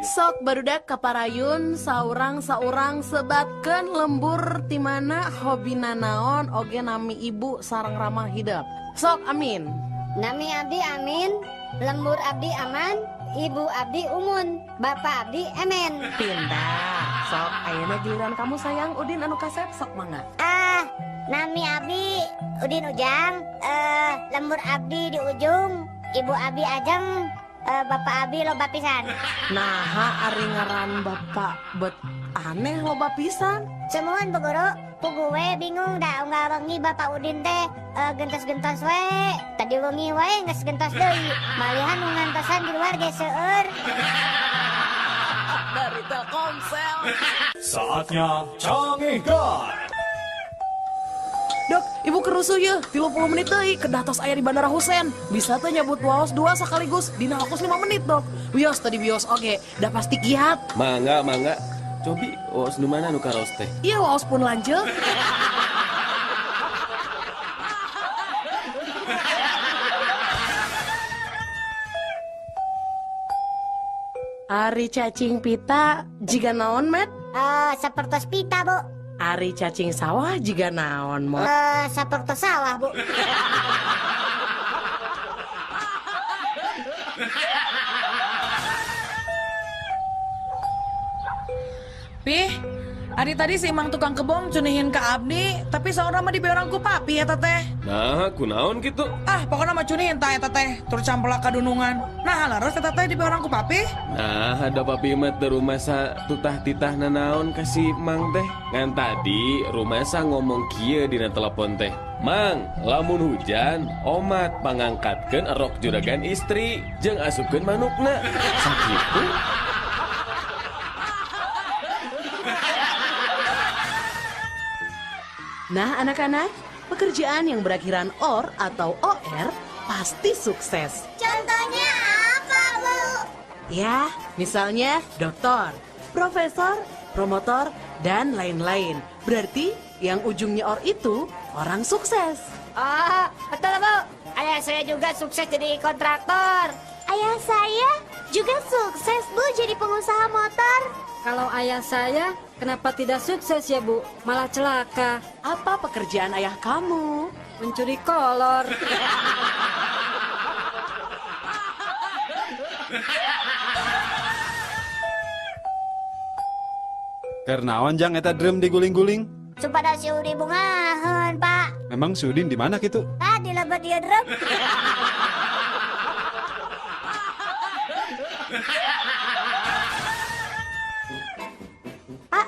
Sok barudak kaparayun saurang sebatkeun lembur timana hobina naon oge nami ibu sareng ramah hidup. Sok amin. Nami abdi amin, lembur abdi aman, ibu abdi umun, bapak abdi emen. Pindah. Sok ayeuna giliran kamu sayang Udin anu kasep sok mangga. Nami abdi Udin Ujang, lembur abdi di ujung, ibu abdi ajeng, bapak abdi loba pisan. Naha ari ngaran bapak bet aneh loba pisan. Semuan Bu Guru, pugu we bingung da unggal wengi bapak Udin teh gentos-gentos we. Tadi wengi we geus gentos deui. Malihan nu ngantosan di luar ge seueur. Dari Telkomsel. Saatnya Canggih Guide. Dok, ibu kerusuh ya, 30 menit deui kedah tos aya di Bandara Husein. Bisa teh nyabut waos 2 sekaligus dina fokus 5 menit, Dok. Wios tadi bios oge, da pasti kiat. Mangga. Cobi, waos nu mana nu karos teh? Iya, waos pun lanjut. Ari cacing pita jiga naon, Met? Sapertos pita, Bu. Ari cacing sawah jiga naon, Mot? Sapertos sawah, Bu. Pih, ari tadi si Imang tukang kebon cunihin ke abdi, tapi saurna mah dibeorang ku papi eta teh. Nah, kunaon gitu? Pokoknya mah cunihin ta eta teh, tur campelak kadunungan. Nah, laras eta teh dibeorang ku papi. Nah, ada papi mah teu rumasa tutah-titah nanaon kasih Mang teh. Ngan tadi rumasa ngomong kieu dina telepon teh. Mang, lamun hujan, omat pangangkatkeun erok juragan istri, jeung asupkeun manukna. Sakitu. Nah, anak-anak, pekerjaan yang berakhiran OR atau OR pasti sukses. Contohnya apa, Bu? Ya, misalnya doktor, profesor, promotor, dan lain-lain. Berarti yang ujungnya OR itu orang sukses. Betul, Bu. Ayah saya juga sukses jadi kontraktor. Ayah saya juga sukses, Bu, jadi pengusaha motor. Kalau ayah saya, kenapa tidak sukses ya, Bu? Malah celaka. Apa pekerjaan ayah kamu? Mencuri kolor. Kernaon jang eta drum diguling-guling? Supaya si Udi bungaheun, Pak. Memang si Udin di mana kitu? Di lebat dia drum. Pak,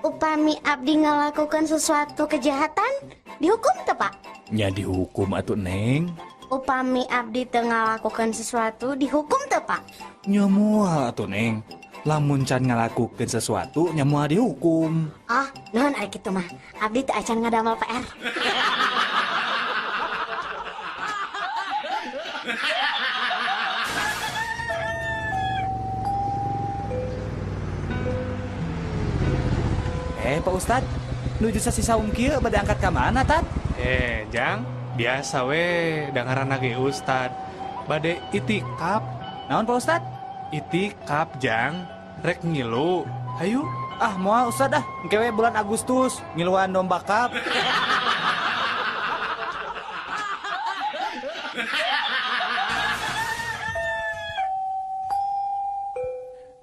upami abdi ngelakukan sesuatu kejahatan, dihukum teu, Pak? Nya dihukum atuh Neng. Upami abdi teu ngalakukan sesuatu, dihukum teu, Pak? Nya moal atuh Neng. Lamun can ngalakukeun sesuatu nya moal dihukum. Nuhun ari kitu mah. Abdi teu acan ngadamel PR. Pak Ustad, nuju sasi saum kieu bade angkat ka mana, Tad? Jang, biasa we, dengaran lagi Ustad. Bade itikaf. Naon Pak Ustad? Itikaf, Jang. Rek ngilu. Hayu. Moal Ustad engke we bulan Agustus, ngiluan domba kap.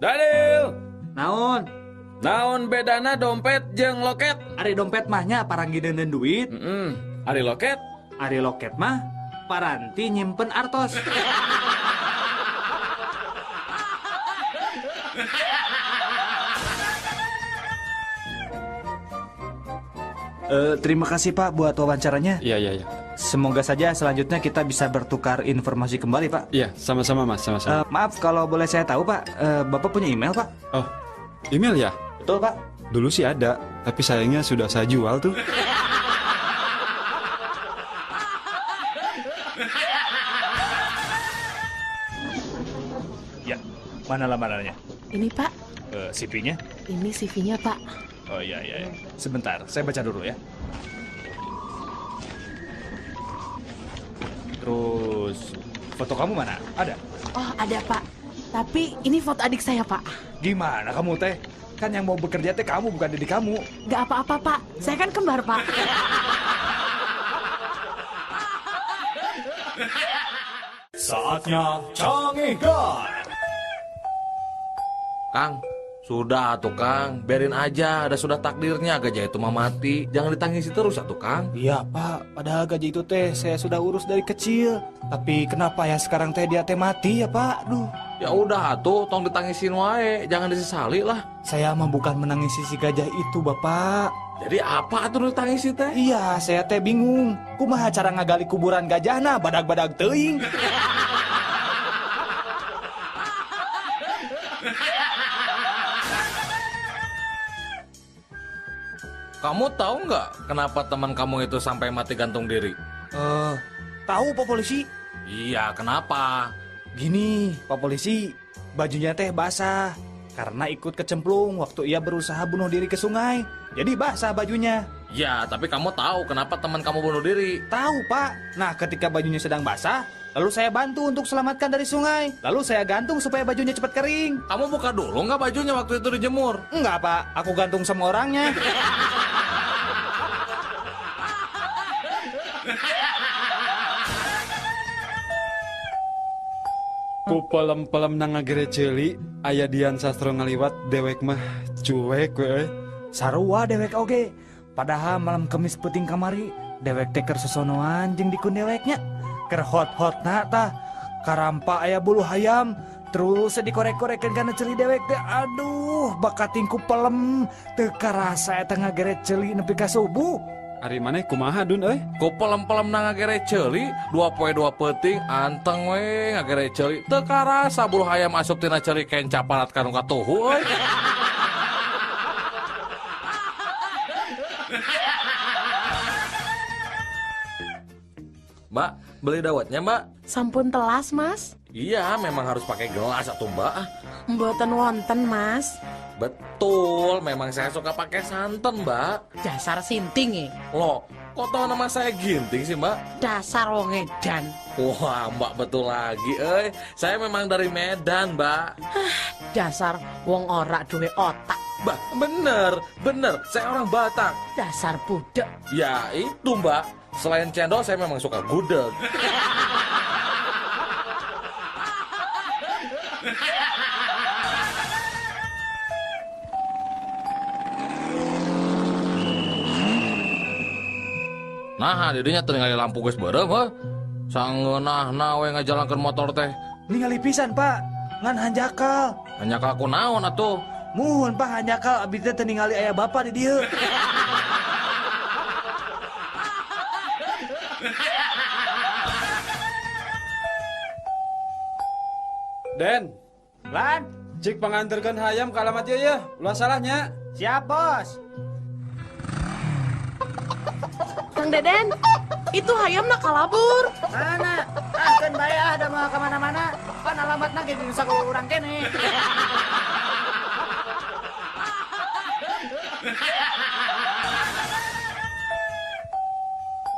Dalil. Naon? Naon bedana dompet jeung loket? Ari dompet mahnya paranggideun duit, Ari loket? ari loket mah paranti nyimpen artos. Terima kasih Pak buat wawancaranya. Iya. Semoga saja selanjutnya kita bisa bertukar informasi kembali Pak. Iya, sama-sama Mas, sama-sama. Maaf kalau boleh saya tahu Pak, Bapak punya email Pak? Oh, email ya? Betul Pak. Dulu sih ada, tapi sayangnya sudah saya jual tuh. Ya, mana lamarannya? Ini, Pak. CV-nya? Ini CV-nya, Pak. Oh iya. Sebentar, saya baca dulu ya. Terus, foto kamu mana? Ada? Oh, ada, Pak. Tapi ini foto adik saya, Pak. Gimana kamu teh? Kan yang mau bekerja teh kamu, bukan diri kamu. Gak apa-apa, Pak. Saya kan kembar, Pak. Saatnya Canggih Guard. Kang, sudah tuh Kang, biarin aja, sudah takdirnya gajah itu mah mati. Jangan ditangisi terus atuh Kang. Iya Pak, padahal gaji itu teh saya sudah urus dari kecil. Tapi kenapa ya sekarang teh dia teh mati ya Pak? Duh. Ya udah atuh, tong ditangisin wae, jangan disesali lah. Saya mah bukan menangisi si gajah itu Bapak. Jadi apa atuh ditangisi teh? Iya, saya teh bingung. Kumaha cara ngagali kuburan gajahna badag-badag teuing. Kamu tahu nggak kenapa teman kamu itu sampai mati gantung diri? Tahu Pak Polisi? Iya, kenapa? Gini, Pak Polisi, bajunya teh basah karena ikut kecemplung waktu ia berusaha bunuh diri ke sungai. Jadi basah bajunya. Ya, tapi kamu tahu kenapa teman kamu bunuh diri? Tahu Pak. Nah, ketika bajunya sedang basah, lalu saya bantu untuk selamatkan dari sungai. Lalu saya gantung supaya bajunya cepat kering. Kamu buka dulu nggak bajunya waktu itu dijemur? Enggak Pak, aku gantung sama orangnya. Ku pelem-pelem nangagere ceuli aya Dian Sastro ngaliwat dewek mah cuek we. Sarua dewek oge. Padahal malam kemis peuting kamari, dewek teh keur sosonoan jeung dikun deweknya. Keur hot-hotna tah. Karampa aya bulu hayam, terus dikorek-korekeun kana ceuli dewek teh. Aduh, bakating ku pelem teu karasa eta ngagere ceuli nepi ka subuh. Ari maneh kumaha Dun euy? Ku pelem-pelem nangagere ceuli, 2 poe 2 peuting anteng we ngagere ceuli. Teu karasa bulu hayam asup tina ceuli kenca parat kanu katuhu euy. Mbak, beli dawetnya Mbak? Sampun telas, Mas. Iya, memang harus pakai gelas atau Mbak. Mboten wonten, Mas. Betul, memang saya suka pakai santan Mbak. Dasar sinting ya. Loh, kok tau nama saya Ginting sih Mbak? Dasar wong edan. Wah, Mbak betul lagi, saya memang dari Medan, Mbak. Dasar wong ora duwe otak. Mbak, bener, saya orang Batak. Dasar budak. Ya itu Mbak, selain cendol saya memang suka gudeg. Nah, didinya tinggal lampu geus beureum heuh. Sangeunahna we ngajalankeun motor teh. Ningali pisan Pak, ngan hanjakal. Hanjakal kunaon atuh? Muhun Pak hanjakal abdi teh ningali aya bapa di dieu. Den, Lan, cik panganterkeun hayam ka alamat ieu ya. Ulah salahnya. siap Bos. Kang Deden, itu hayamna kalabur. Mana? Kan bae ada mau kemana-mana. Kan alamatna ge di saku urang kene.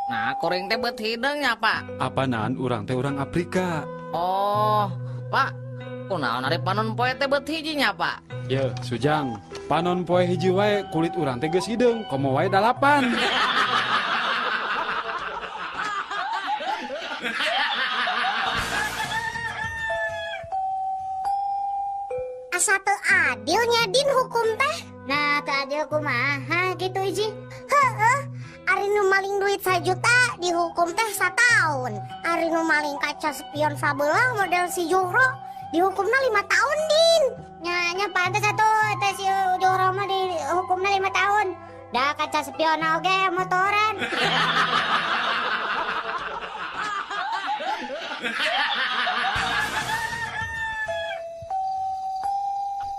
Nah, kuring teh beut hidungnya, Pak. Apanaan urang teh urang Afrika. Oh, Pak. Kunaon ari panon poe teh beut hijinya, Pak? Ya, Sujang. Panon poe hiji wae kulit urang teh geus hideung, komo wae 8. Asa teu adilnya Din hukum teh. Nah, teu adil kumaha gitu iji. Heeh. Ari nu maling duit 1 juta dihukum teh 1 tahun. Ari nu maling kaca spion sabelah model si Juhro dihukumna 5 tahun Din. Nya pantes atuh teh si Juhro mah dihukumna 5 tahun. Da kaca spion oge motoran.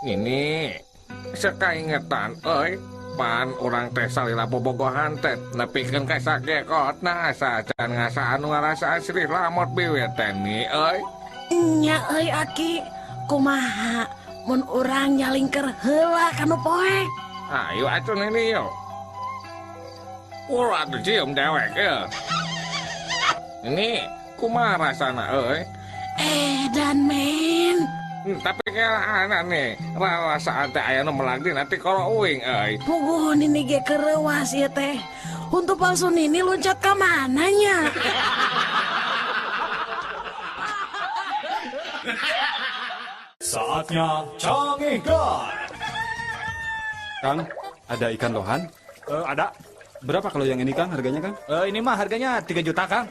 Ini sekaingetan pan orang teh salila bobogohan teh nepikeun ka sagekotna asa can ngasaan ngarasa asri lamot biwit teh ni Nya Aki, kumaha mun urang nyalingker heula kanu poek. Ayo atuh ini yo. Ulah cium dewek ya. Ini kumaha rasana Dan men, Tapi kayak anak nih, rasa teh aya nu melag dina ti koro uing euy. Puguh nini ge kerewas ya teh. Untuk palsu nini loncat ke mananya? Saatnya Cangihkan. Kang, ada ikan lohan? Ada. Berapa kalau yang ini Kang harganya Kang? Ini mah harganya 3 juta, Kang.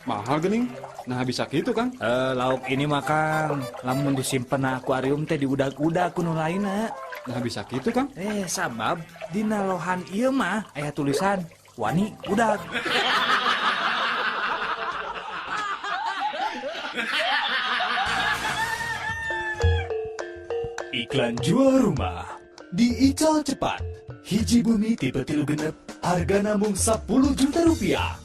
Mahal gening. Nah bisa gitu Kang? Lauk ini mah, Kang. Lamun disimpen akuarium teh di udag-udag kuno lainna. Nah bisa gitu Kang? Sabab dina lohan ieu mah aya tulisan wani udag. Iklan jual rumah di Ical Cepat. Hiji bumi tipe 3 genep, harga namung 10 juta rupiah.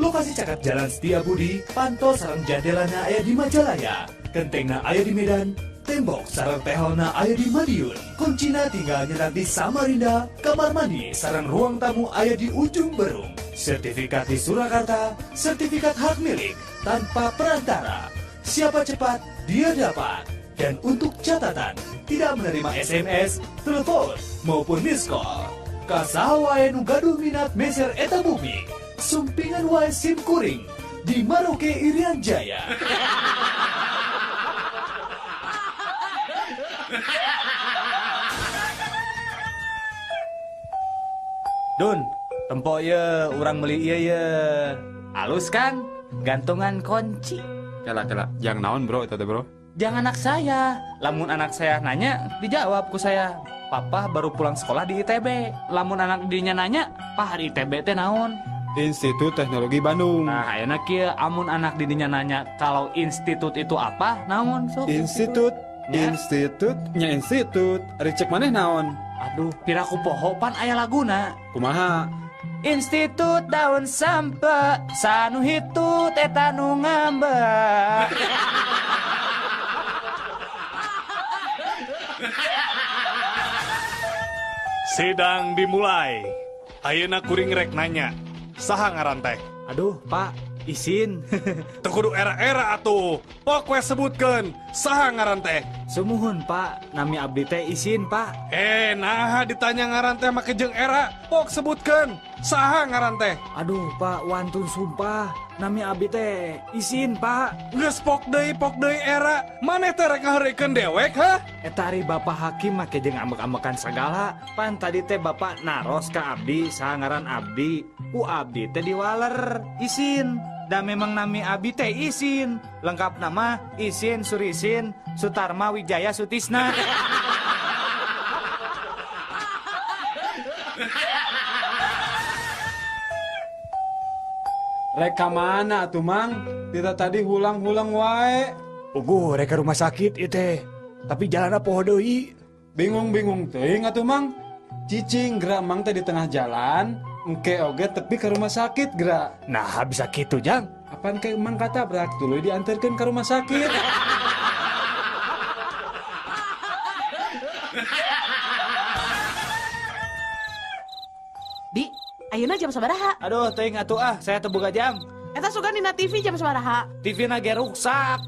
Lokasi cakap Jalan Setiabudi, pantol sareng jandelana aya di Majalaya, gentengna aya di Medan, tembok sareng teholna aya di Madiun, kuncina tinggal nyetak di Samarinda, kamar mandi sareng ruang tamu aya di ujung Berung, sertifikat di Surakarta, sertifikat hak milik tanpa perantara. Siapa cepat, dia dapat. Dan untuk catatan, tidak menerima SMS, telepon, maupun miss call. Kasaha wae nu gaduh minat meser eta bumi, sumpingan wae SIM kuring di Maroke Irian Jaya. Dun, tempo ye, urang beli ieu ye. Alus kan, gantungan kunci. Kela, yang naon bro itu bro? Jangan anak saya. Lamun anak saya nanya, dijawab ku saya. Papa baru pulang sekolah di ITB. Lamun anak dinya nanya, Pak hari ITB teh naon? Institut Teknologi Bandung. Nah, ayeuna kieu amun anak didinya nanya kalau institut itu apa, naon sok? Institut, institut. Ricek maneh naon? Aduh, piraku poho pan aya laguna. Kumaha? Institut daun sampe, sanu hitut eta nu ngambek. Sidang dimulai. Ayeuna kuring rek nanya. Saha ngaran teh? Aduh, Pak, izin. Teu kudu era-era atuh. Pok we sebutkeun. Saha ngaran teh? Sumuhun, Pak. Nami abdi teh izin, Pak. Nah ditanya ngaran teh make jeung era. Pok sebutkeun. Saha ngaran teh? Aduh, Pak, wantun sumpah. Nami abdi teh izin, Pak. Geus pok deui era. Maneh teh rek ngahareukeun dewek, ha? Eta ari Bapak Hakim make jeung ambek-ambekan segala. Pan tadi teh Bapak naros ka abdi, saha ngaran abdi. Ku abdi teh diwaler, izin. Dan memang nami abdi teh izin. Lengkap nama Izin Surisin Sutarma Wijaya Sutisna. Reka mana tuh Mang? Tidak tadi hulang-hulang wae. Reka rumah sakit itu. Tapi jalan apa deui? Bingung-bingung teuing atuh Mang. Cicing gerak Mang teh di tengah jalan, engke oge tepi ke rumah sakit gerak. Nah, bisa gitu, Jang. Apaan ke Mang katabrak tuluy diantarkeun ke rumah sakit. Di, ayeuna jam sabaraha? Aduh, teuing atuh saya teu boga jam. Eta sugan dina TV jam sabaraha? TV na ge rusak.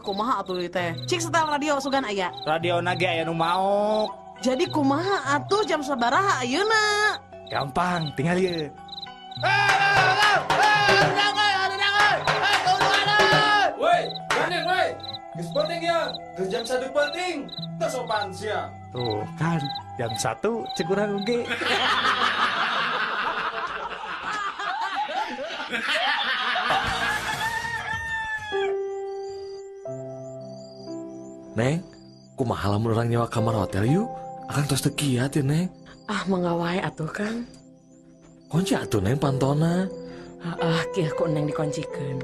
Kumaha atuh ieu teh? Cik setel radio sugan aya. Radio na ge aya nu maok. Jadi kumaha atuh jam sabaraha ayeuna? Gampang, tinggal ieu. Woi, gandeng woi. Geus penting ya. Geus jam 1 penting. Teu sopan sia. Tuh kan, jam 1 cek urang oge. Neng, kumaha lamun urang nyewa kamar hotel yuk? Akan tos teu kiat ya, Neng. Mengawai atuh, Kang. Kunci atuh, Neng, pantona. Kieu ku Neng dikuncikeun.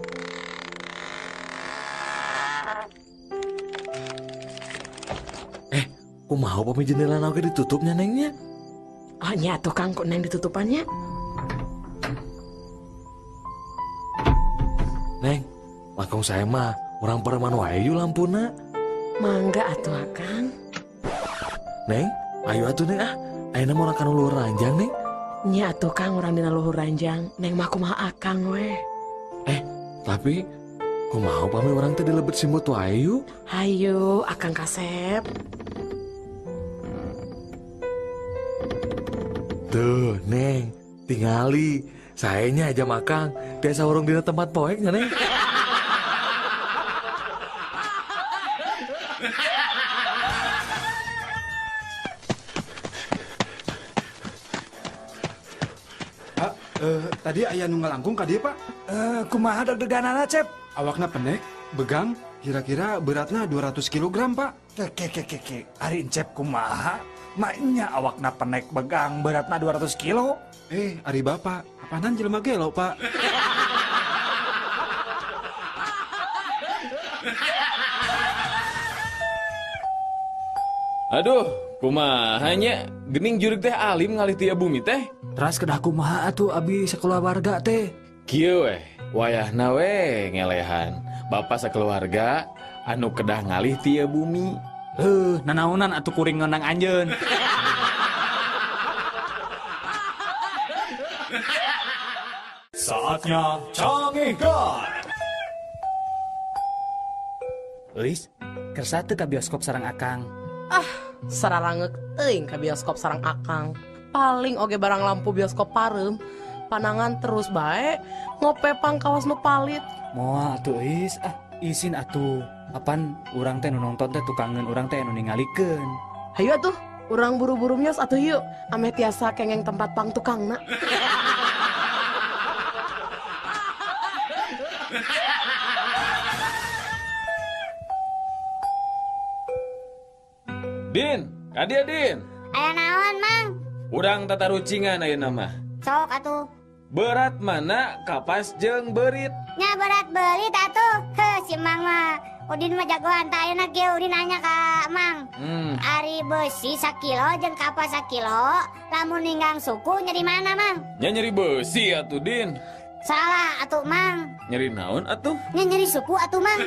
Kumaha pami jendela oge ditutupnya, Nengnya? Nya atuh, Kang, ku Neng ditutupannya. Neng, langkung saya mah urang pereman wae yuk lampuna. Mangga atuh, Kang. Neng, ayo atuh Neng ayeuna mah urang kana luhur ranjang, Neng. Nya atuh, Kang, urang dina luhur ranjang. Neng mah kumaha akang we. Tapi Kumaha pami orang teh dilebet simut wae yuk. Hayo, Akang Kasep. Tuh, Neng, tingali. Sayanya aja makang. Biasa orang dina tempat poeknya, Neng. Pak, tadi ayah nu ngalangkung ka dieu, Pak. Kumaha deg-deganana, Cep? Awakna pendek, begang, kira-kira beratna 200 kg, Pak. Keke, ari Cep kumaha? Maknya awakna penek begang beratna 200 kilo. Ari bapak, apanan jelema gelo, Pak? Aduh, kumahanya gening jurig teh alim ngalih tia bumi teh. Teras kedah kumaha atuh abi sakeluarga teh. Kieu weh, wayahna we ngelehan. Bapak sakeluarga anu kedah ngalih tia bumi. Nanaonan atuh kuring ngeunang anjeun. Saatnya Canggih God. Euis, kersa teu ka bioskop sareng Akang. Sararangek teuing ka bioskop sareng Akang. Paling oge barang lampu bioskop pareum. Panangan terus bae ngopepang kawas nu palit. Moal atuh Euis, isin atuh. Apan urang teh nu nonton teh tukangeun urang teh nu ningalikeun. Hayu atuh, urang buru-buru mios atuh yuk. Ame tiasa kengeng tempat pang tukangna. Din, kadia Din. Aya naon, Mang? Urang tata rucingan ayeuna mah. Sok atuh. Berat mana kapas jeung berit. Nya berat belit atuh. Si Mang mah Udin mah jagoan tah ayeuna ge Udin nanya ka Mang. Ari besi 1 kilo jeung kapas 1 kilo, lamun ninggang suku nya di mana, Mang? Nya nyeri besi atuh Din. Salah atuh, Mang. Nyeri naon atuh? Nya nyeri suku atuh, Mang.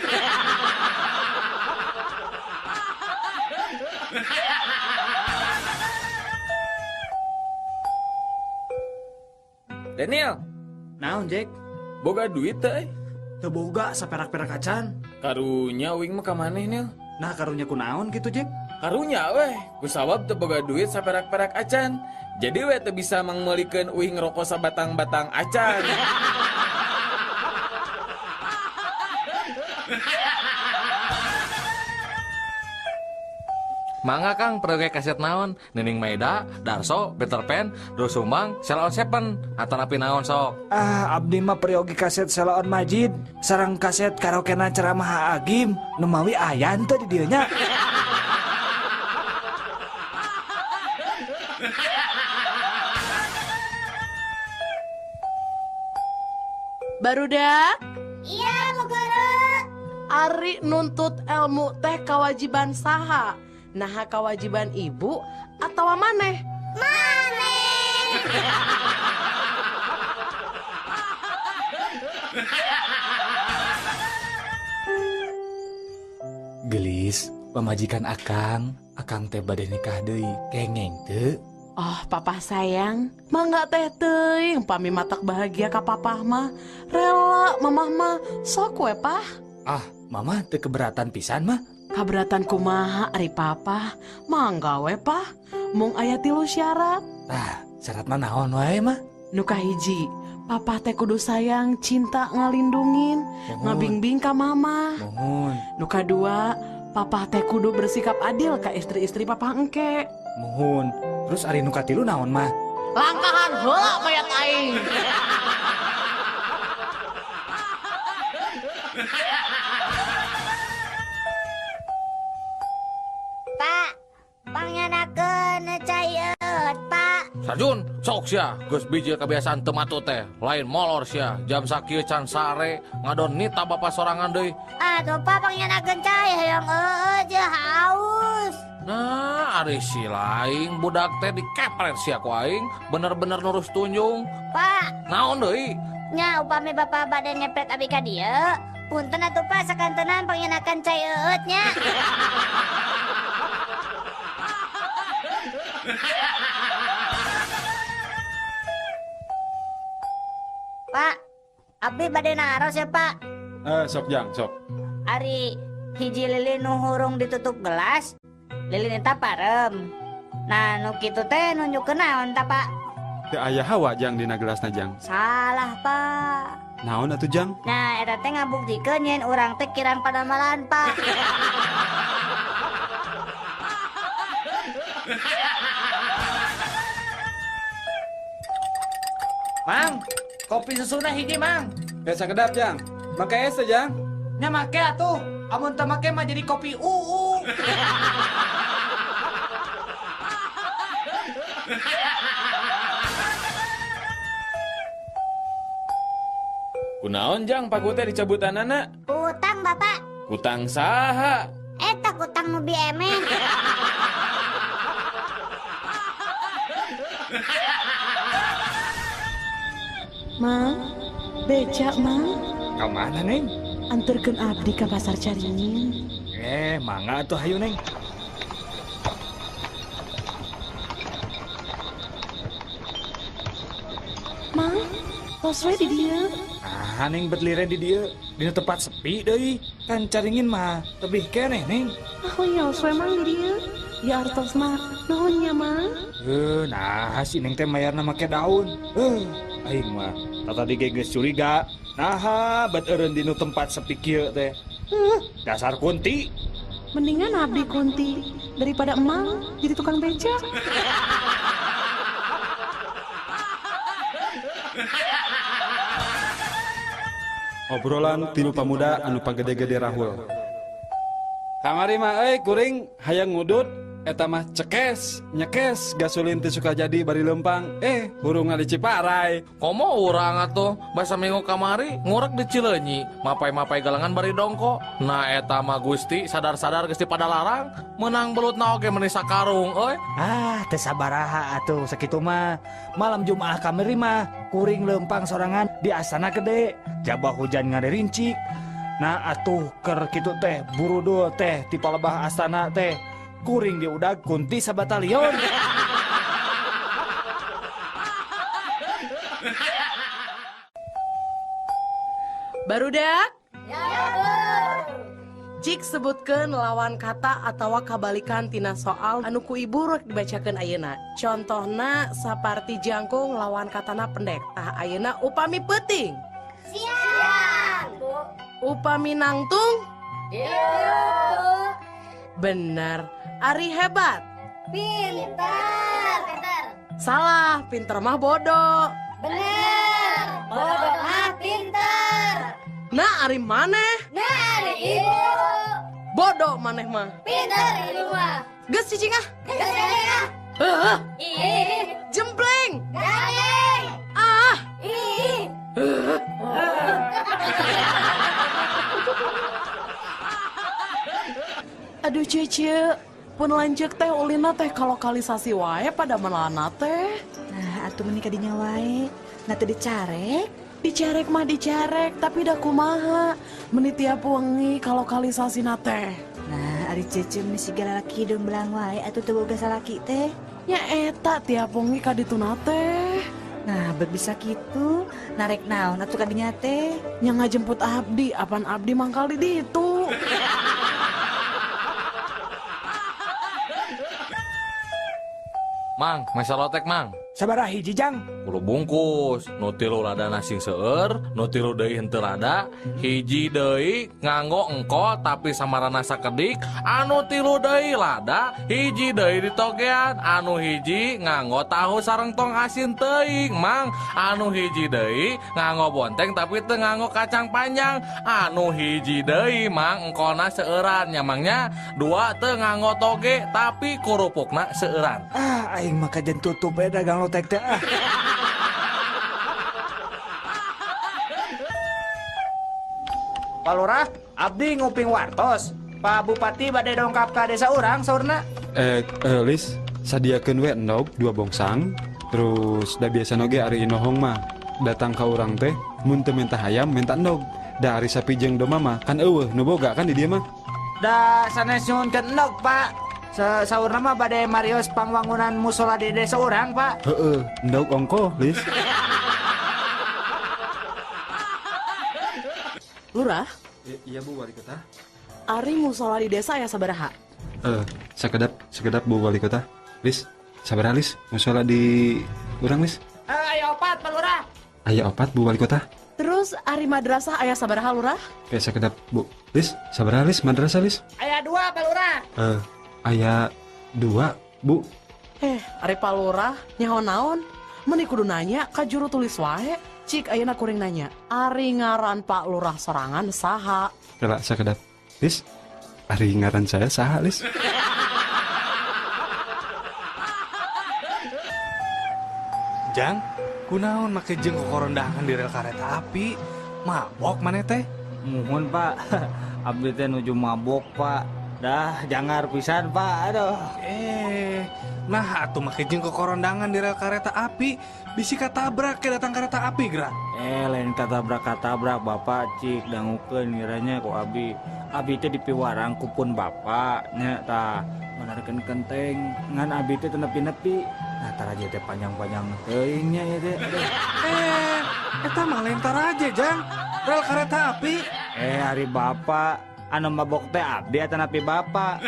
Daniel, Naon, Jack? boga duit teh? Teu boga saperak-perak acan. Karunya uing mah ka maneh Nil. Nah, karunya kunaon gitu, Jack? Karunya weh, kusabab teu boga duit saperak-perak acan. Jadi weh teu bisa mangmeulikeun uing ngerokok sabatang-batang acan. Mangga Kang, proyek kaset naon? Nining Maeda, Darso, Peter Pan, Dosumang, Sheila on Seven, atanapi naon sok? Abdi mah periogi kaset Sheila on Majid, sareng kaset karaokena ceramah Agim, numawi ayan teh di dieu nya. Barudak, Iya, Bu Guru. ari nuntut ilmu teh kewajiban saha? Nah, kewajiban ibu atau maneh? Maneh. Gelis, pamajikan Akang teh bade nikah deui, kengeng teu? Oh, papa sayang, mangga teh teuing pami matak bahagia ka papah mah. Rela mamah mah sok we, Pah. Mama teu keberatan pisan mah. Kaberatan kumaha ari papa? Mangga we, Pah. Mung aya 3 syarat. Syarat mah naon wae mah? Nu kahiji, papa teh kudu sayang, cinta, ngalindungin, ngabingbing ka mama. Muhun. Nu kadua, papa teh kudu bersikap adil ka istri-istri papa engke. Muhun. Terus ari nu katilu naon mah? Langkahan heula mayat aing. Pak, pangyanakeun cayeut, Pak. Sarjun, sok sia, geus biji kebiasaan teu matu teh. Lain molor sia, jam sakieu can sare, ngadon nita bapak sorangan deui. Atuh Pak pangyanakeun cai hayang aja haus. Nah, ari si laing budak teh dikepret sia ku aing, bener-bener nurus tunjung. Pak, Naon deui? nya upami Bapak bade ngepret abi ka dieu, punten atuh Pak sakantenan pangyanakeun cayeut nya. Pak, abdi bade naros ya Pak. Sok Jang, sok. Ari hiji lilin nu hurung ditutup gelas, lilin eta parem. Nah, nu kitu teh nunjukeun naon ta, Pak? Teu aya hawa Jang dina gelasna Jang. Salah, Pak. Naon atuh Jang? Nah, eta teh ngabuktikeun yen urang teh kirang padamalan, Pak. Mang, kopi susuna hiji mang. Biasa kedap Jang. Make es teh Jang. Nya make atuh. Amun teu make mah jadi kopi UU. Kunaon Jang paku teh dicabutanana? Utang, Bapak. Kutang saha? Eta kutang nu emeh. Mang, becak mang, Kamana Neng? anterkeun abdi ka pasar Caringin. Mangga atuh hayu Neng. Mang, tos we di dieu. Ah, Neng betliren di dieu, dina tempat sepi deui. Kan Caringin mah tebih keneh Neng. Oh iya, we mang di dieu. Ya artos mah, nuhun nya mang. Nah si Neng teh mayarna make daun. Aing mah tadi geus curiga. Nah, bet eureun dinu tempat sepi kieu teh. Dasar kunti. Mendingan abdi kunti daripada emang jadi tukang beca. Obrolan tilu pamuda anu pagede-gede rahul. Kamari mah kuring hayang ngudut eta mah cekes, nyekes gasolin teh suka jadi bari lempang. Hurung di Ciparai. Komo urang atuh basa minggu kamari ngurek di Cileunyi, mapai-mapai galangan bari dongko. Nah eta mah Gusti sadar-sadar geus pada larang, menang belutna oge meuni sakarung euy. Teu sabaraha atuh sakitu mah. Malam Jumaah kamari mah kuring lempang sorangan di asana gede. Jabah hujan ngaderincik. Nah atuh keur kitu teh burudul teh ti palebah astana teh. Kuring diudag kunti sabatalion. Barudak? Cik sebutkeun lawan kata atawa kabalikan tina soal anu ku ibu rek dibacakeun ayeuna. Contohna saparti jangkung lawan katana pendek. Ayeuna upami peuting. Siap, Bu. Upami nangtung? Yuk. Bener. Ari hebat. Pintar. Salah, pinter mah bodoh. Bener. Bodoh mah pintar. Nah, ari maneh? Nah, ari ibu. Bodoh maneh mah. Pintar ibu mah. Geus cicing ah. Geus. Ih. Jempleng. Gayeng. Ah. Ih. Aduh Cece, pun lanjut teh ulina teh kalokalisasi wae pada manana teh. Nah, atuh menikah dinya wae. Nah teu dicarek. Dicarek mah dicarek, tapi dah kumaha. Meni tiap wengi kalokalisasi na teh. Nah, ari Cece meni sigala laki hidung belang wae atuh teu boga salaki teh. Nya eta tiap wengi ka dituna teh. Nah, bet bisa kitu. Narek naon atuh ka dinya teh? Nya ngajemput abdi, apan abdi mangkal di ditu. Mang, mesa lotek mang. Sabaraha hiji Jang? 10 bungkus, nu tilu rada nasi seueur, nu tilu deui henteu rada, hiji deui nganggo engko tapi samarana sakedik, anu tilu deui lada, hiji deui ditogean, anu hiji nganggo tahu sareng tong asin teuing, Mang. Anu hiji deui nganggo bonteng tapi teu nganggo kacang panjang, anu hiji deui Mang engkona seueuran nya Mangnya, dua teu nganggo toge tapi kurupukna seueuran. Aing mah kajen tutup we dagang lotek teh ah. Pak Lurah, abdi nguping wartos. Pak Bupati bade dongkap ka desa urang saurna. Lis, sadiakeun we endog 2 bongsang. Terus da biasa noge ari inohong mah datang ka urang teh mun teu menta hayam menta endog. Da ari sapi jeung domba mah kan eueuh nu boga kan di dieu mah. Da sanes nyuhunkeun endog, Pak. Saurna mah bade marios pangwangunan musola di desa urang, Pak. Heeh, endog ongko, Lis. Lurah, Iya Bu Wali Kota. ari musola di desa ya sabaraha? Sekedap Bu Wali Kota. Lis, sabaraha Lis? Musola di urang Lis? Ayo opat, Pak Lurah. Aya 4 Bu Wali Kota. Terus ari madrasah aya sabaraha Lurah? Kayak sekedap Bu. Lis, sabaraha Lis madrasah Lis? Aya 2, Pak Lurah. Aya 2 Bu. Ari Pak Lurah nyaho naon? Meni kudu nanya ka juru tulis wae. Cik ayeuna kuring nanya, ari ngaran Pak Lurah sorangan saha? Kela sekedap. Lis, ari ngaran saya saha Lis? Jang, kunaon make jeung kokorondangan di rel kareta api? Mabok maneh teh? Muhun Pak, abdi teh nuju mabok Pak. Dah jangar pisan Pak, aduh. Nah atuh make jeung kokorondangan di rel kareta api, bisi katabrak ke datang kereta api gerak. Lain katabrak Bapak cik dangukeun ngiranya ku abi teh dipiwarang kupun bapaknya tah menarikeun kenteng ngan abi teh teu nepi-nepi. Nah taraje teh panjang-panjang teuing nya ieu teh. Eta mah lain taraje Jang, rel kareta api. Hari bapak anu mabok teh abdi eta nepi bapak.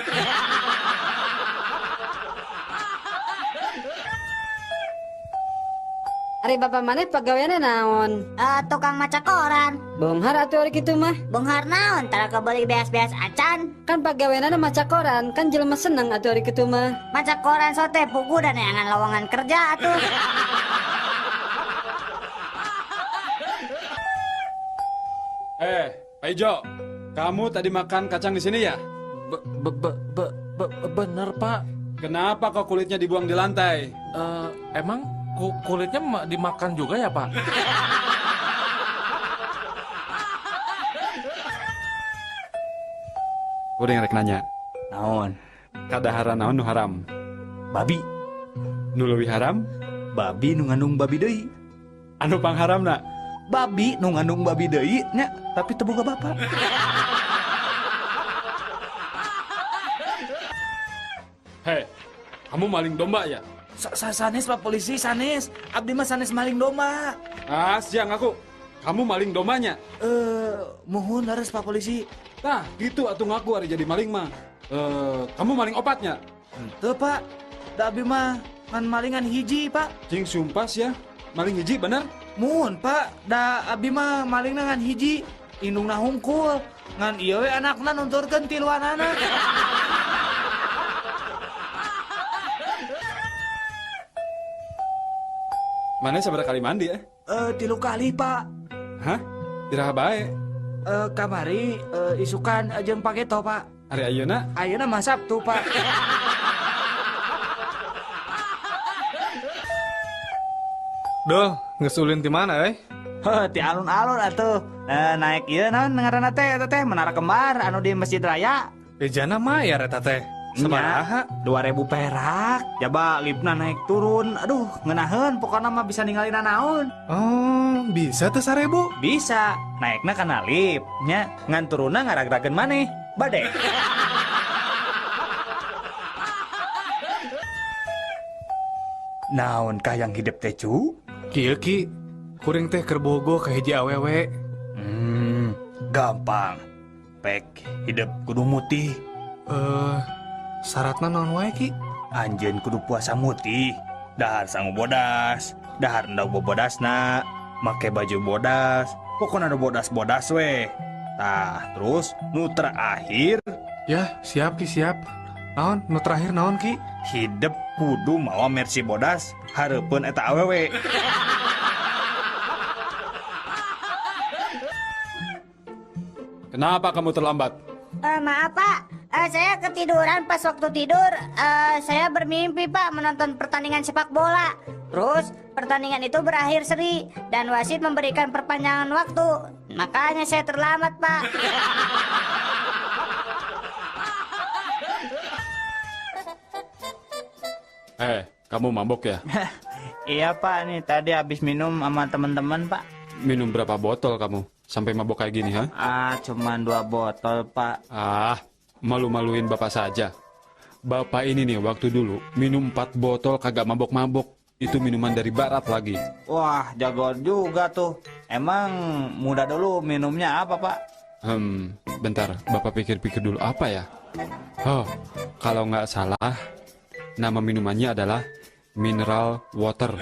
Ari bapak maneh pagaweana naon? Tukang maca koran. Bonghar atuh ari kitu mah. Bonghar naon? Tara kebeli beas-beas acan. Kan pagaweana maca koran, kan jelema seneng atuh ari kitu mah. Maca koran sote pugu dan neangan lowongan kerja atuh. Pak Ijo, kamu tadi makan kacang di sini ya? Bener Pak. Kenapa kok kulitnya dibuang di lantai? Emang kulitnya dimakan juga ya Pak? Kuring rek nanya. Naon? Kadahara naon nu haram? Babi. Nu leuwih haram? Babi nu ngandung babi deui. Anu pangharamna? Babi nu ngandung babi deui nya, tapi teu boga bapak. Kamu maling domba ya? Sanes Pak Polisi, sanes. Abdi mah sanes maling domba. Siang aku. Kamu maling dombanya? Mohon laras Pak Polisi. Nah, gitu atuh ngaku hari jadi maling mah. Kamu maling opatnya? Henteu Pak. Da abdi mah ngan malingan hiji Pak. Cing sumpas ya. Maling hiji bener? Mohon Pak. Da abdi mah malingna ngan hiji. Indungna hungkul. Ngan ieu we anakna nunturkeun tiluanana. Mana sabaraha kali mandi ya? 3 kali Pak. Hah? Iraha bae? Kamari isukan jeung pageto Pak. Ari ayeuna? Ayeuna mah Sabtu Pak. Duh, ngesulin di mana Ti alun-alun atuh. Naik ieu naon ngaranna teh eta teh menara kembar anu di Masjid Raya. Ejana mah ya eta teh. Sabaraha? 2.000 perak. Coba lipna naik turun. Aduh, ngeunaheun pokona mah bisa ninggalin naon. Oh, bisa teh 1.000? Bisa. Naikna kana lip nya, ngan turunna ngarag-rageun maneh. Bade. Naon kah yang hidup teh cu? Kieu Ki, kuring teh keur bogo ka hiji awewe. Gampang. Pek hidup kudu mutih. Syaratna naon wae Ki? Anjeun kudu puasa mutih. Dahar sangu bodas, dahar endau bobodasna, make baju bodas, pokoknya ada bodas-bodas we. Tah, terus nu terakhir. Ya, siap Ki, siap. Naon? Nu terakhir naon Ki? Hidup kudu mawa mercy bodas, hareupeun eta awewe. Kenapa kamu terlambat? Maaf Pak, saya ketiduran pas waktu tidur. Saya bermimpi Pak menonton pertandingan sepak bola. Terus pertandingan itu berakhir seri dan wasit memberikan perpanjangan waktu. Makanya saya terlambat Pak. Kamu mabok ya? Iya Pak, nih tadi habis minum sama teman-teman Pak. Minum berapa botol kamu? Sampai mabok kayak gini, ha? Cuman 2 botol Pak. Malu-maluin bapak saja. Bapak ini nih waktu dulu minum 4 botol kagak mabok-mabok. Itu minuman dari barat lagi. Wah, jago juga tuh. Emang muda dulu minumnya apa Pak? Bentar, Bapak pikir-pikir dulu apa ya? Oh, kalau nggak salah, nama minumannya adalah mineral water.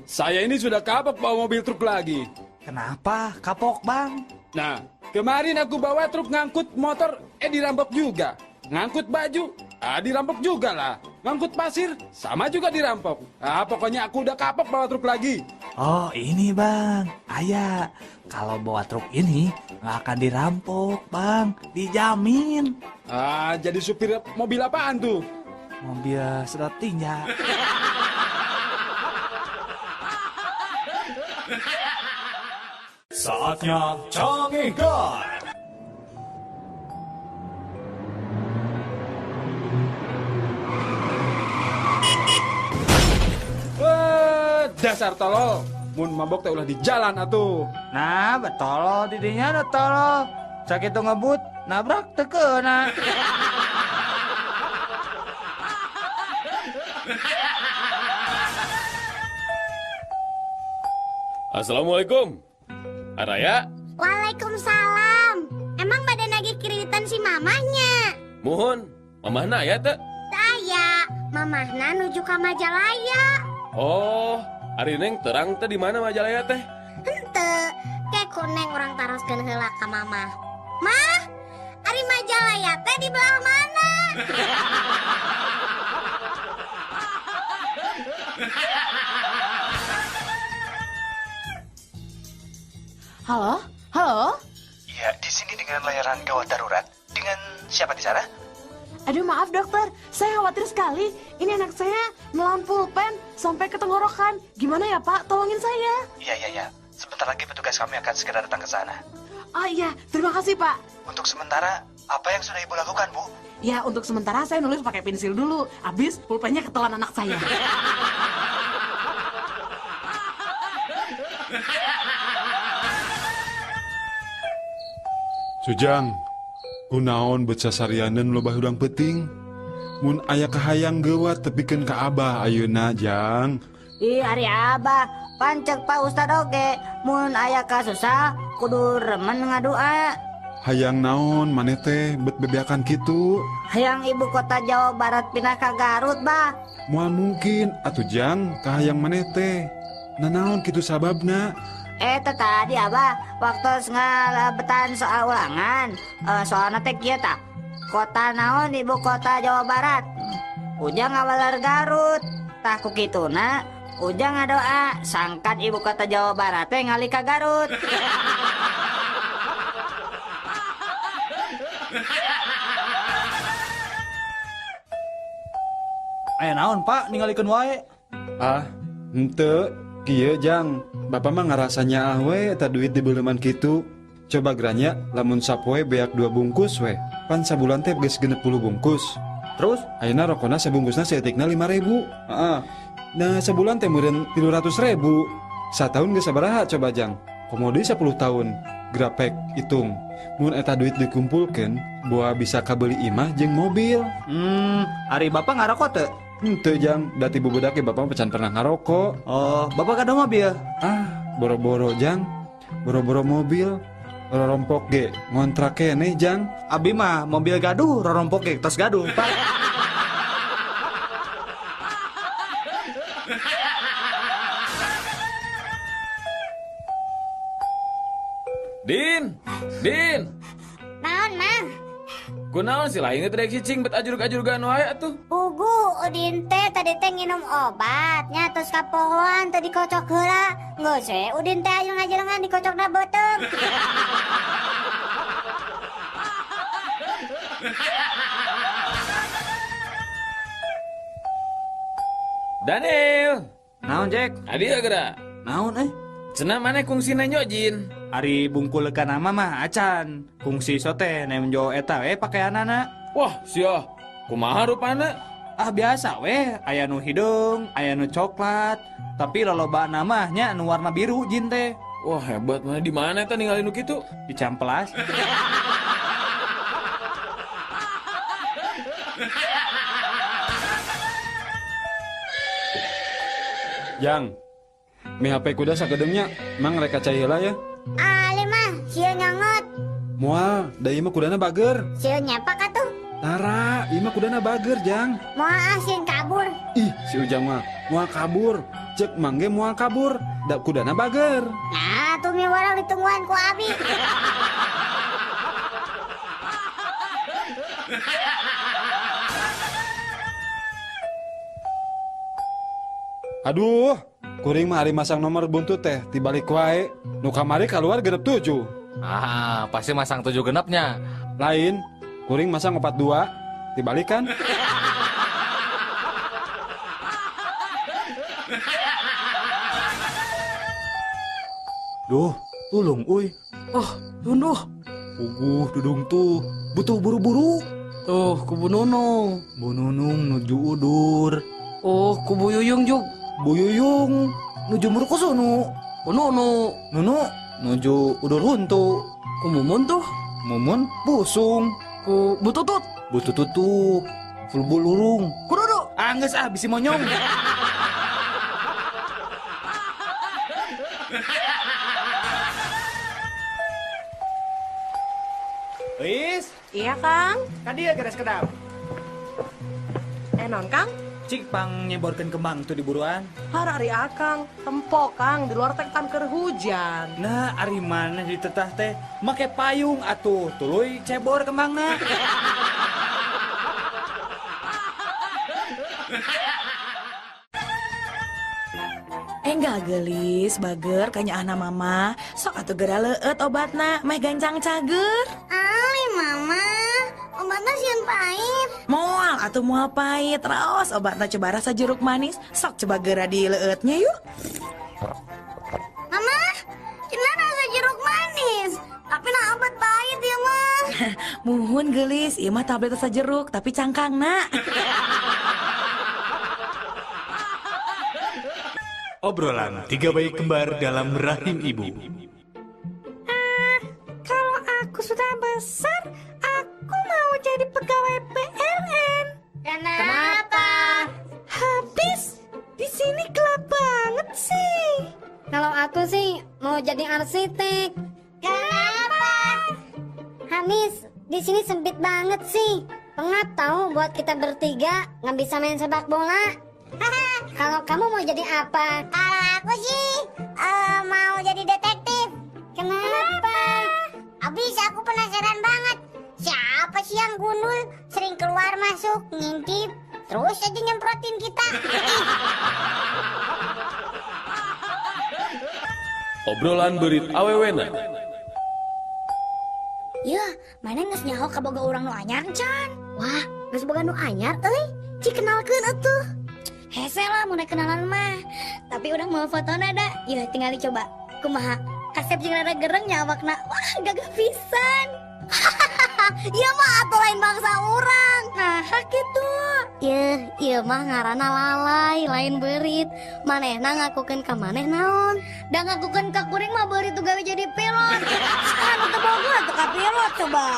Saya ini sudah kapok bawa mobil truk lagi. Kenapa kapok, Bang? Nah, kemarin aku bawa truk ngangkut motor, dirampok juga. Ngangkut baju, dirampok juga lah. Ngangkut pasir, sama juga dirampok. Pokoknya aku udah kapok bawa truk lagi. Oh, ini Bang. Ayah, kalau bawa truk ini nggak akan dirampok, Bang. Dijamin. Jadi supir mobil apaan tuh? Mobil sedot tinja. Saatnya Canggih Guy. Dasar tolol. Mun mabok teh ulah di jalan atuh. Nah, betul didinya ada tolol. Sakit tuh ngebut, nabrak tekena. Assalamualaikum. Araya? Waalaikumsalam. Emang badan lagi kiritan si mamahnya? Mohon, mamahna aya teh? Saya, mamahna nuju ke Majalaya. Oh, ari neng terang teh di mana Majalaya teh? Henteu, kayak kuneng orang taroskeun heula ka mamah. Mah, ari Majalaya teh di belah mana? Halo? Halo? Ya, di sini dengan layanan gawat darurat. Dengan siapa di sana? Aduh maaf dokter, saya khawatir sekali. Ini anak saya nelan pulpen sampai ke tenggorokan. Gimana ya Pak? Tolongin saya. Iya. Sebentar lagi petugas kami akan segera datang ke sana. Oh iya, terima kasih Pak. Untuk sementara, apa yang sudah Ibu lakukan, Bu? Ya untuk sementara saya nulis pakai pensil dulu. Habis pulpennya ketelan anak saya. Sujang, kunaon beca sarianan loba hudang peting. Mun aya kahayang gewat tepikeun ka Abah ayeuna, Jang. Ih, ari Abah, pancek Pak Ustad oge. Mun aya kasusah, kudu remen ngadua. Hayang naon maneh teh bet bebeakan kitu? Hayang ibu kota Jawa Barat pindah ka Garut, Bah. Moal mungkin atuh Jang, kahayang maneh teh. Nanaon kitu sababna? Tadi Abah waktu ngalabetan soal ulangan, soalna teh kieu tah. Kota naon ibu kota Jawa Barat? Ujang ngawalar Garut. Tah ku kituna, Ujang ngadoa sangkan ibu kota Jawa Barat teh ngalih ka Garut. Naon Pak, ningalikeun wae. Henteu, kieu Jang. Bapak mah ngarasanya we eta duit di beuleman kitu. Coba geranya lamun sapoe beak 2 bungkus we. Pan sabulan teh geus 60 bungkus. Terus ayeuna rokona sabungkusna saeutikna 5.000. Nah sabulan teh meureun 300.000. Satahun geus sabaraha coba Jang? Komodi 10 tahun. Grapek hitung. Mun eta duit dikumpulkeun, boa bisa kabeli imah jeung mobil. Ari Bapak ngarokok teu? Henteu Jang, dati bubudak Bapak pecan pernah ngarokok. Oh, Bapak kada mobil? Boro-boro Jang. Boro-boro mobil. Rorompok ge ngontrak keneh Jang. Abi mah mobil gaduh, rorompok ge tos gaduh, Pak. Din. Naon, Mang? Kunaon sih lain teh cicing bet ajurug-ajurgan wae atuh. Ugu, Udin teh tadi teh nginum obatnya terus kapohoan tadi dikocok heula. Geus we Udin teh ajelang-ajelangan dikocokna beuteung. Daniel. Naon Jack? Adi geura. Naon Cenah maneh kungsina nyojin. Ari bungkul ka nama mah acan. Kungsi sote nemjo eta pakaianana. Wah, sia. Kumaha rupana? Biasa we, aya nu hidung, aya nu coklat, tapi loloba namanya nu warna biru jin teh. Wah, hebat mah di mana eta ningali nu kitu? Di Camplas. Jang, Mi HP kuda sagedengnya, mang reka cai heula ya. Ali mah, sieu nyongot. Moal, da ieu mah kudana bager. Sieu nyepak atuh. Tara, ieu mah kudana bager, Jang. Moal sieun kabur. Ih, si Ujang mah moal kabur. Cek mangge moal kabur, da kudana bager. Nah, tuh mi warang ditungguan ku abi. Aduh, kuring mah hari masang nomor buntut teh tibalik wae. Nu kamari keluar genep 7. Ah, pasti masang 7 genepnya. Lain, kuring masang 42, tibalikan. Duh, tulung uy. Oh, tunduh. Dudung tuh, butuh buru-buru. Tuh, kubu Nunung. Bu Nunung nuju udur. Oh, kubu Yuyung juk. Bu Yuyung nuju Murkosono. Bu Nunu. Nunu nuju udur huntu. Ku Mumun tuh. Mumun busung. Ku Bututut. Bututut tuh full bulurung. Ku Dudu. Angges bisi monyong. Is? Iya, Kang. Kan dia geres kedap. Non, Kang? Cik pang nyeborkan kembang tuh di buruan. Harari Akang, tempo Kang, di luar teh kan keur hujan. Nah, ari mana di tetah teh make payung atuh, tuluy cebor kembangna. Enggak gelis, bager kanya anak mama. Sok atuh geura leueut obatna, meh gancang cager. Ali mama, obatnya sieun pahit. Moal atuh moal pahit, raos obatna coba rasa jeruk manis. Sok coba geura di leueutnya yuk. Mama, cenah rasa jeruk manis. Tapi nah obat pahit ya mah. Muhun gelis, ieu mah tablet rasa jeruk tapi cangkangna. Obrolan 3 bayi kembar dalam rahim ibu. Kalau aku sudah besar, aku mau jadi pegawai PLN. Kenapa? Habis di sini gelap banget sih. Kalau aku sih mau jadi arsitek. Kenapa? Habis di sini sempit banget sih. Pengap tahu buat kita bertiga nggak bisa main sepak bola. Kalau kamu mau jadi apa? Kalau aku sih mau jadi detektif. Kenapa? Abis aku penasaran banget. Siapa sih yang gundul sering keluar masuk ngintip terus aja nyemprotin kita. Obrolan berit awewena. Ya, mana geus nyaho ka boga urang nu anyar can? Wah, geus boga nu anyar euy. Cik kenalkeun atuh. Hese lah mau kenalan mah. Tapi udah mau foto nada. Ya tinggal dicoba. Kumaha? Kasep jeung rada gereng nyawakna. Wah, gagah pisan. Ieu mah atuh lain bangsa urang. Nah, kitu. Ieu mah ngaranna lalai, lain beurit. Manehna ngakukeun ka maneh naon? Da ngakukeun ka kuring mah beurit tuh gawe jadi pilot. Anu teu boga atuh ka pilot coba.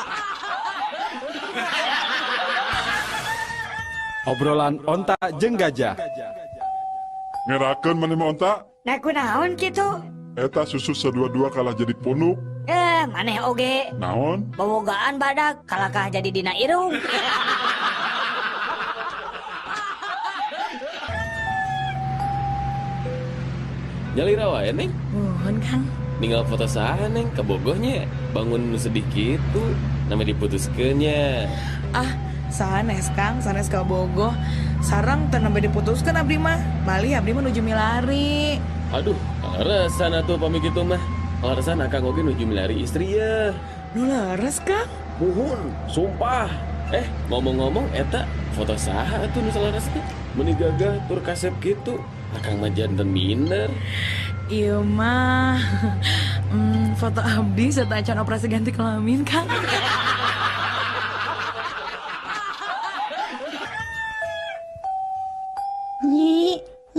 Obrolan onta jeung gajah. Ngerakeun mana mah onta? Nah kunaon kitu? Eta susu sadua-dua kalah jadi punuk. Maneh oge. Naon? Bobogaan badak kalakah jadi dina irung. Nyalira wae Neng. Muhun Kang. Ninggal foto saha Neng ka bogohnya. Bangun nu sedih kitu. Nama diputuskeunnya. Ah, sanes Kang, sanes ka bogoh. Sarang teu nembe diputuskeun abdi mah. Bali abdi mah nuju milari. Aduh, alasan atuh pami kitu mah. Alasan akang oge nuju milari istri ya. Nu leres Kang? Muhun, sumpah. Ngomong-ngomong eta foto saha atuh nu salares teh? Meni gagah tur kasep kitu. Akang mah janten minder. Iya mah. Foto abdi serta acan operasi ganti kelamin Kang.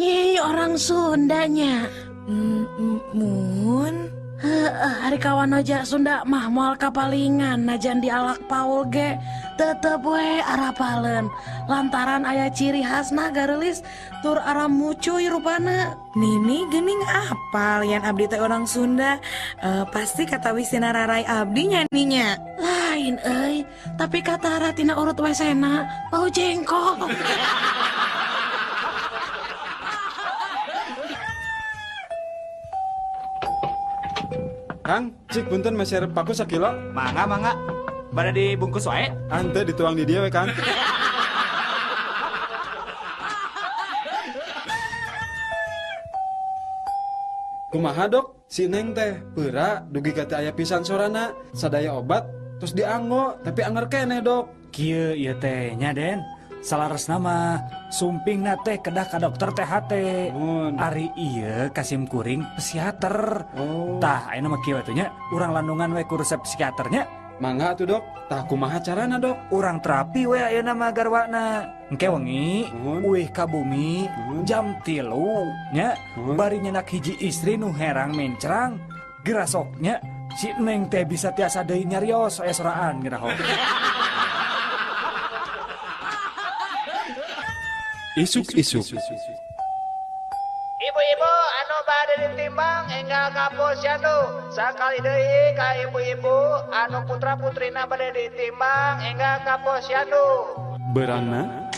Nyi orang Sundanya. Mun. Hari kawan aja Sunda mah moal kapalingan najan di Alak Paul ge tetep we arapalen lantaran aya ciri khasna garelis tur aram mucuy rupana. Nini gening apal yang abdi teh orang Sunda. Pasti kata wisina rarai abdi nyanyinya. Lain euy, tapi kata ratina urut wesena bau jengkol. Kang, cik punten meser paku sakilo. Mangga. Bada dibungkus wae. Ante dituang di dia we, Kang. Kumaha dok, si Neng teh peura dugi kata aya pisan sorana, sadaya obat terus dianggo tapi anger keneh dok. Kieu ieu teh nya Den. Salares nama sumping na teh kedah ka dokter THT. Ari ieu Kasim Kuring psikiater. Tah ayeuna mah kieu atuh nya urang landungan we ku resep psikiaternya. Mangga atuh dok. Tah kumaha carana dok? Urang terapi we ayeuna mah garwana. Engke wengi uih ka bumi jam 3 nya bari nyenak hiji istri nu herang mencrang gerasoknya si Neng teh bisa tiasa deui nyarios aya soraan geraho. Isuk-isuk. Ibu-ibu anu bade ditimbang enggal ka posyandu. Sakali deui ka ibu-ibu anu putra-putrina bade ditimbang enggal ka posyandu. Berangna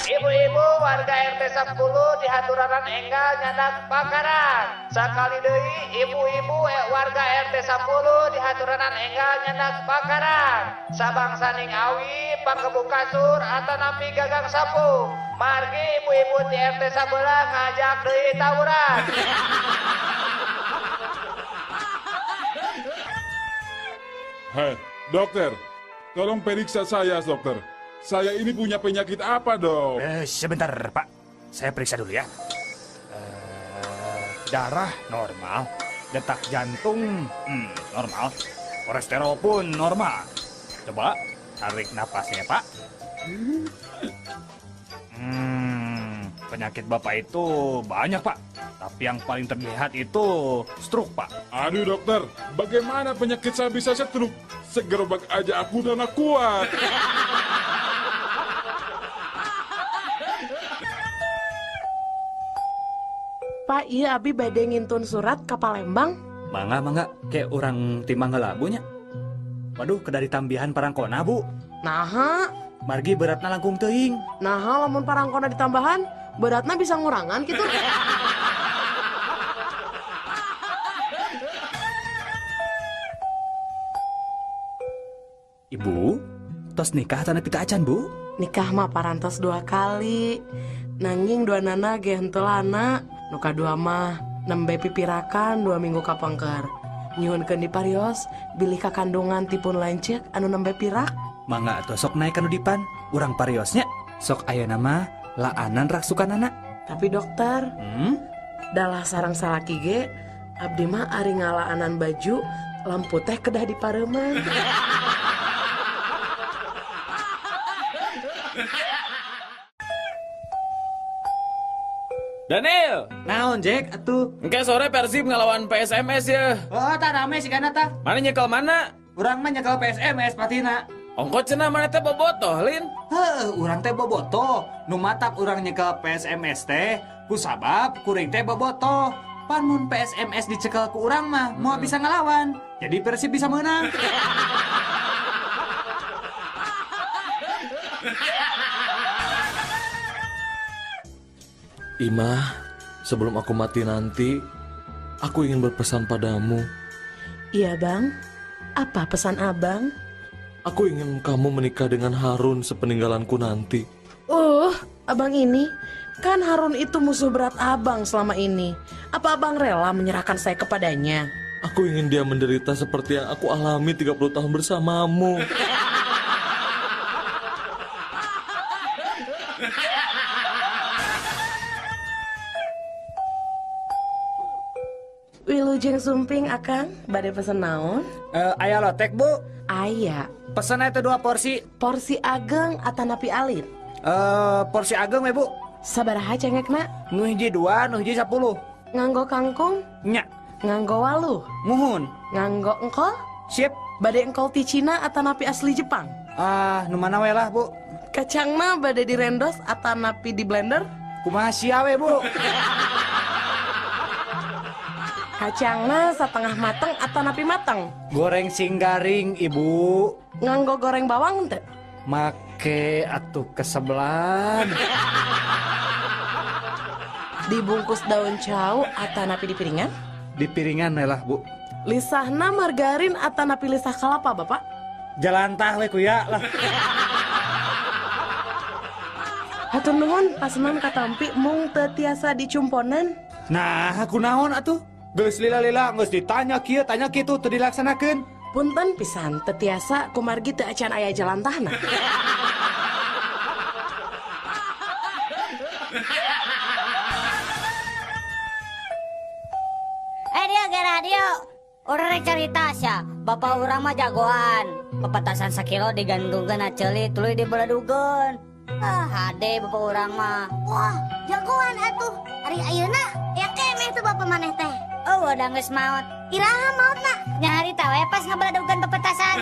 Ibu-ibu warga RT 10 di haturaran enggal nyandak pakaran. Sakali deui ibu-ibu warga RT 10 di haturaran enggal nyandak pakaran. Sabangsaning awi pakebu kasur atau napi gagang sapu. Margi ibu-ibu di RT 11 ngajak deui tawuran. Hei, dokter, tolong periksa saya, dokter. Saya ini punya penyakit apa, dok? Sebentar, Pak. Saya periksa dulu ya. Darah normal, detak jantung normal, kolesterol pun normal. Coba tarik napasnya, Pak. Penyakit Bapak itu banyak, Pak. Tapi yang paling terlihat itu stroke, Pak. Aduh, dokter, bagaimana penyakit saya bisa stroke? Segerobak aja aku udah gak kuat. Pak, iya abi bade ngintun surat ke Palembang. Mangga, kayak orang timang labunya. Waduh, kedari tambihan parangkona, Bu. Naha? Margi beratna langkung teuing. Naha lamun parangkona ditambahan, beratna bisa ngurangan gitu. Ibu, tos nikah tanah pita acan, Bu? Nikah mah parantos 2 kali. Nanging 2 nana ge henteu lana. Nuka 2 mah nembe pipirakan 2 minggu kapangker. Nyuhunkeun di parios, bilih ka kandungan tipun lanceuk anu nembe pirak. Mangga atuh sok naik anu dipan, urang pariosnya. Sok ayeuna mah laanan rak sukanana. Tapi dokter, dalah sareng salaki ge, abdi mah ari ngalaanan baju, lampu teh kedah dipareuman. Daniel, naon Jack atuh? Engke sore Persib ngelawan PSMS ya. Oh, tak rame sih kana tah. Mana nyekel mana? Urang mah nyekel PSMS patina. Ongkot cenah mana teh bobotoh, Lin? Heuh, urang teh bobotoh. Nu matak urang nyekel PSMS teh kusabab kuring teh bobotoh. Pan mun PSMS dicekel ku urang mah mau bisa ngelawan. Jadi Persib bisa menang. Imah, sebelum aku mati nanti, aku ingin berpesan padamu. Iya bang, apa pesan abang? Aku ingin kamu menikah dengan Harun sepeninggalanku nanti. Abang ini, kan Harun itu musuh berat abang selama ini. Apa abang rela menyerahkan saya kepadanya? Aku ingin dia menderita seperti yang aku alami 30 tahun bersamamu. Wilujeng sumping akang, bade pesen naon? Aya lotek, Bu? Aya. Pesan itu 2 porsi. Porsi ageng atanapi alit? Porsi ageng we, Bu. Sabaraha cengekna? Nu hiji 2, nu hiji 10. Nganggo kangkung? Nya. Nganggo waluh? Muhun. Nganggo engkol? Sip. Bade engkol ti Cina atanapi asli Jepang? Nu mana we lah, Bu? Kacangna bade direndos atanapi di blender? Kumaha sia we, Bu? Kacangna setengah mateng atanapi mateng? Goreng singgaring, Ibu. Nganggo goreng bawang teh? Make atuh kesebelan. Dibungkus daun cau atanapi di piringan? Di piringan we lah, Bu. Lisahna margarin atanapi lisah kalapa, Bapak? Jalantah we kuya lah. Hatur nuhun, pasenan katampi mung teu tiasa dicumponan. Nah, kunaon atuh? Geus lila-lila geus ditanya kieu, tanya kitu teu dilaksanakeun. Punten pisan, teu tiasa kumargi teu acan aya jalantahna. Radio. Orang rek cerita sia, bapak urang mah jagoan. Pepetasan sakilo digantungkeun aceli tuluy dibeledugeun. Hade bapak urang mah. Wah, jagoan atuh. Ari ayeuna ya kemeh tuh bapak maneh teh. Oh, udah geus maot. Iraha maotna? Nya hari teh we pas ngabeledugeun pepetasan.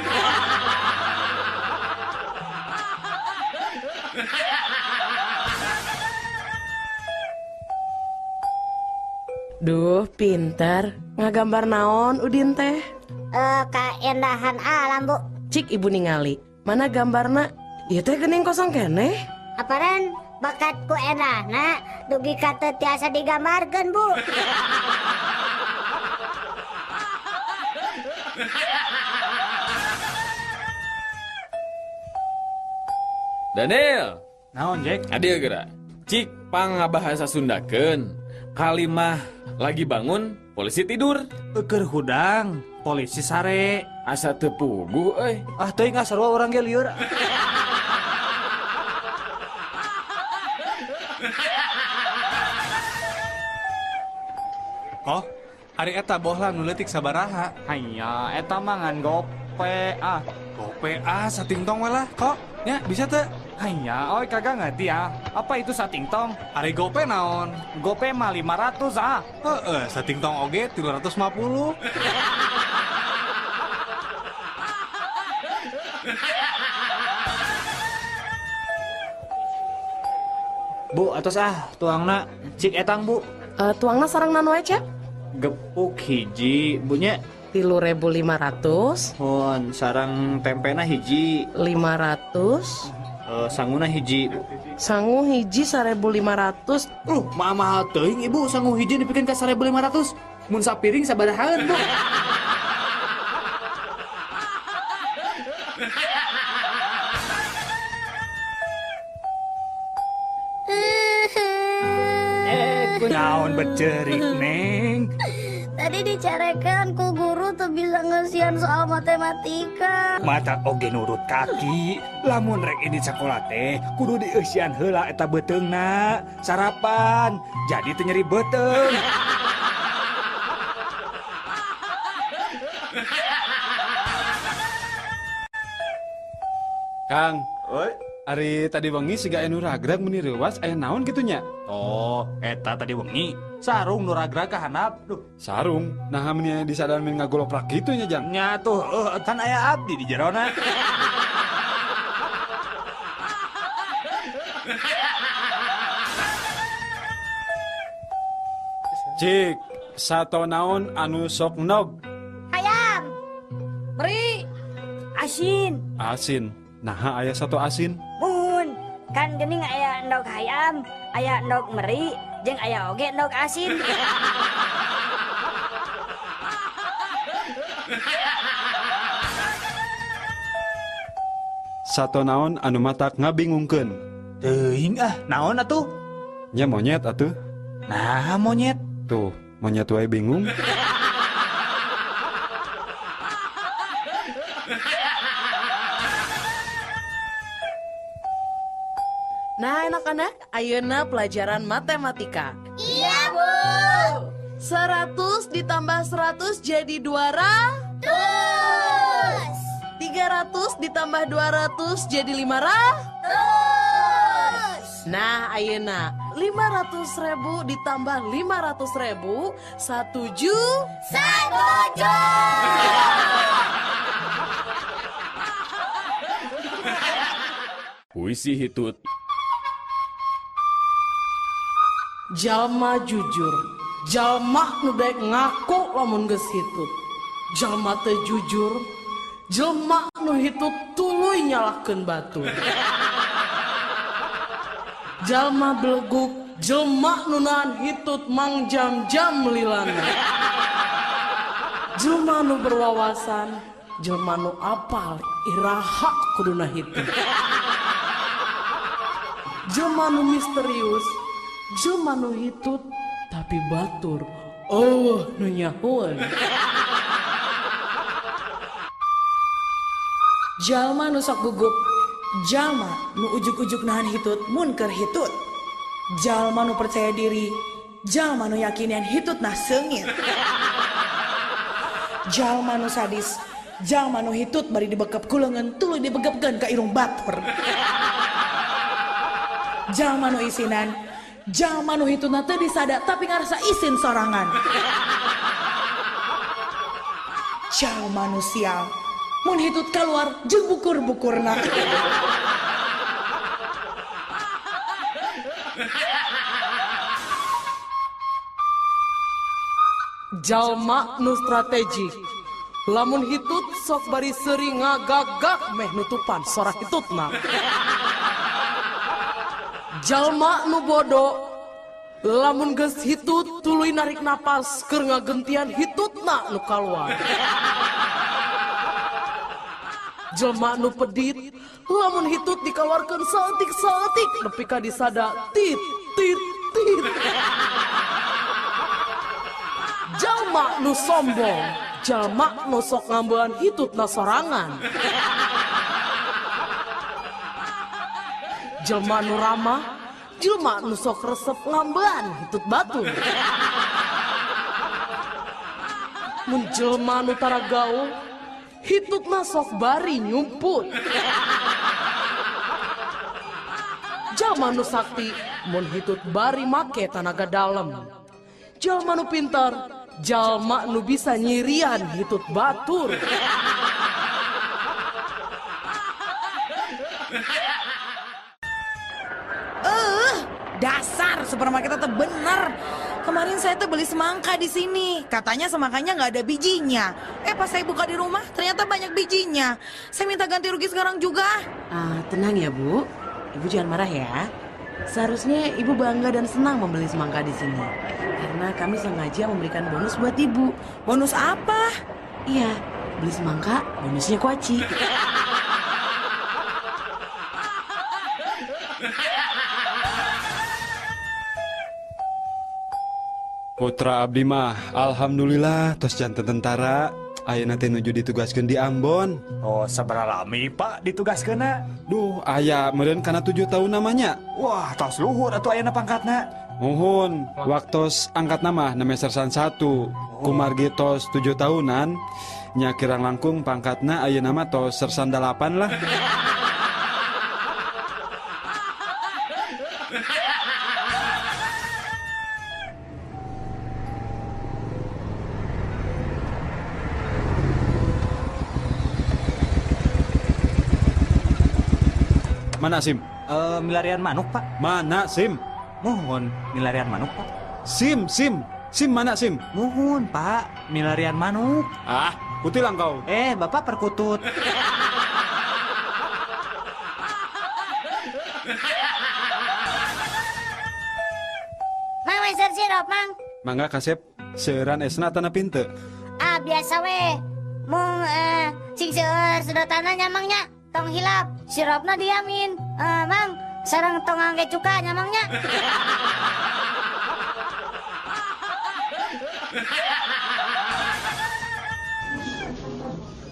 Duh, pinter. Ngagambar naon Udin teh? Kaendahan alam, Bu. Cik ibu ningali. Mana gambarna? Ieu teh geuning kosong keneh. Aparen bakatku endahna dugi ka teu tiasa digambarkeun, Bu. Daniel. Naon, Jack? Adieu geura. Cik pangabahasa Sundakeun. Kalimah lagi bangun, polisi tidur. Keur hudang, polisi sare. Asa teu puguh euy. Ah teuing sarua urang ge lieur. Oh, ari eta bohla nu leutik sabaraha? Hanya eta mah ngan gope ah. Gope satingtong we lah, kok. Nya bisa teu? Hanya, oi kagak ngerti ya. Apa itu satingtong? Ari gope naon? Gope mah 500 ah. Satingtong oge 350. Bu, atos tuangna cik etang, Bu. Tuangna sareng nanu Cep? Gepuk hiji, bunya 3.500. Hon, sarang tempena hiji 500. Sanguna hiji. Sangu hiji 1.500. Mahal teuing Ibu, sangu hiji dipikeun ka 1.500. Mun sapiring sabarahaan, Bu? Naon becerik, Neng? Tadi dicarekan ku guru tuh bisa ngesian soal matematika. Mata oge nurut kaki. Lamun rek ini sekolah teh kudu dieusian heula eta beteungna. Sarapan. Jadi teu nyeri beteung. Kang, ari tadi wengi siga anu ragrag meni reuwas aya naon kitunya? Oh, eta tadi wengi sarung nu ragrag ka handap. Duh, sarung. Nah meni disadar men ngagoloprak kitu nya Jang. Nya tuh, kan aya abdi di jerona. Cik, sato naon anu sok nog? Hayam. Beri. Asin. Asin. Nah, aya satu asin. Mun, kan geuning aya endog hayam, aya endog meri, jeung aya oge endog asin. Sato naon anu matak ngabingungkeun? Teuing naon atuh? Nya monyet atuh. Nah, monyet. Tuh, monyet wae bingung. Nah, anak-anak, ayeuna pelajaran matematika. Iya, Bu. 100 ditambah 100 jadi 200. 300 ditambah 200 jadi 500. Nah, ayeuna 500.000 ditambah 500.000 1 juta. Puisi hitut. Jalma jujur, jalma nu daek ngaku lamun geus hitut. Jalma teu jujur, jelma nu hitut tuluy nyalahkeun batur. Jalma beleguk, jelma nu nahan hitut mang jam-jam lilana. Jelma nu berwawasan, jelma nu apal iraha kuduna hitut. Jelma nu misterius, jelma nu hitut tapi batur. Oh, nu nyahoan. Jalma nu sok gugup, jalma nu ujuk-ujuk nahan hitut mun keur hitut. Jalma nu percaya diri, jalma nu yakinian hitut nah seungit. Jalma nu sadis, jalma nu hitut bari dibekep kuleungeun tuluy dibegepkeun ka irung batur. Jalma nu isinan, jalma nu hitutna teu disada tapi ngarasa isin sorangan. Jalma nu sial, mun hitut keluar jeung bukur-bukurna. Jalma nu strategi, lamun hitut sok bari seuri ngagagak meh nutupan sora hitutna. Jalma nu bodoh, lamun geus hitut tuluy narik napas keur ngagentian hitutna nu kaluar. Jelma nu pedit, lamun hitut dikaluarkeun saeutik-saeutik nepi ka disada tit tit tit. Jalma nu sombong, jalma nu sok ngambean hitutna sorangan. Jelma nu ramah, jelma nu sok resep ngambean hitut batur. Mun jelma nu tara gaul, hitutna sok bari nyumput. Jalma nu sakti, mun hitut bari make tanaga dalem. Jalma nu pintar, jalma nu bisa nyirian hitut batur. Dasar supermarket teh bener. Kemarin saya tuh beli semangka di sini. Katanya semangkanya nggak ada bijinya. Pas saya buka di rumah ternyata banyak bijinya. Saya minta ganti rugi sekarang juga. Tenang ya Bu, Ibu jangan marah ya. Seharusnya Ibu bangga dan senang membeli semangka di sini. Karena kami sengaja memberikan bonus buat Ibu. Bonus apa? Iya, beli semangka bonusnya kuaci. Putra abdi mah alhamdulillah tos janten tentara ayeuna teh nuju ditugaskeun di Ambon. Oh, sabaraha lami Pak ditugaskeunna? Duh, aya meureun kana 7 tahun namanya. Wah, tos luhur atuh ayeuna pangkatna. Muhun, waktos angkat nama Sersan 1. Kumargi tos 7 tahunan, nya kirang langkung pangkatna ayeuna mah tos Sersan 8 lah. Mana SIM? Milarian manuk, Pak. Mana SIM? Muhun, milarian manuk, Pak. SIM mana SIM? Muhun, Pak. Milarian manuk. Ah, kutilang kau. Bapak perkutut. Mang meser sirup, Mang. Mangga kasep, seueuran esna tanah pinte. Biasa we. Mung sing seueur sedotanna nyamangnya. Tong hilap, sirupna diamin. Mang, sareng tong angge cuka nyamangnya.